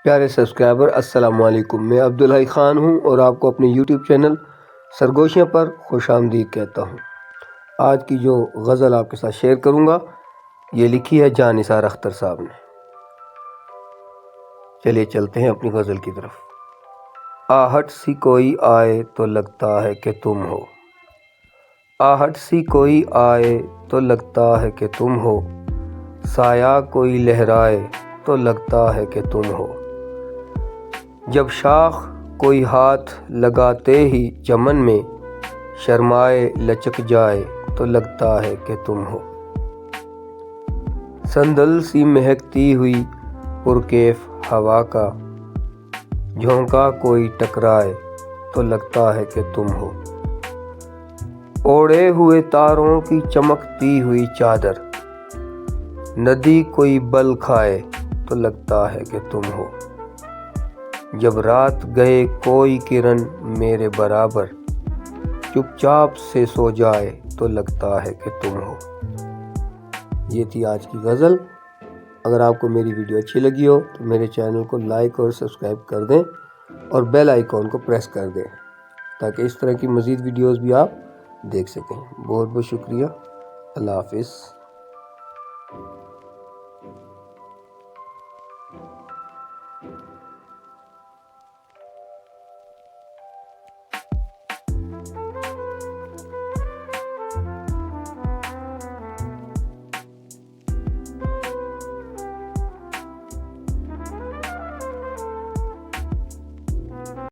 प्यारे सब्सक्राइबर अस्सलाम वालेकुम। मैं अब्दुल हई ख़ान हूँ और आपको अपने यूट्यूब चैनल सरगोशियों पर खुशामदीद कहता हूँ। आज की जो गज़ल आपके साथ शेयर करूँगा ये लिखी है जान निसार अख्तर साहब ने। चलिए चलते हैं अपनी गज़ल की तरफ। आहट सी कोई आए तो लगता है कि तुम हो, आहट सी कोई आए तो लगता है कि तुम हो, साया कोई लहराए तो लगता है कि तुम हो। जब शाख कोई हाथ लगाते ही चमन में शर्माए लचक जाए तो लगता है कि तुम हो। संदल सी महकती हुई पुरकेफ हवा का झोंका कोई टकराए तो लगता है कि तुम हो। ओढ़े हुए तारों की चमकती हुई चादर नदी कोई बल खाए तो लगता है कि तुम हो। जब रात गए कोई किरण मेरे बराबर चुपचाप से सो जाए तो लगता है कि तुम हो। ये थी आज की गज़ल। अगर आपको मेरी वीडियो अच्छी लगी हो तो मेरे चैनल को लाइक और सब्सक्राइब कर दें और बेल आइकॉन को प्रेस कर दें ताकि इस तरह की मज़ीद वीडियोस भी आप देख सकें। बहुत बहुत शुक्रिया। अल्लाह हाफ़िज़।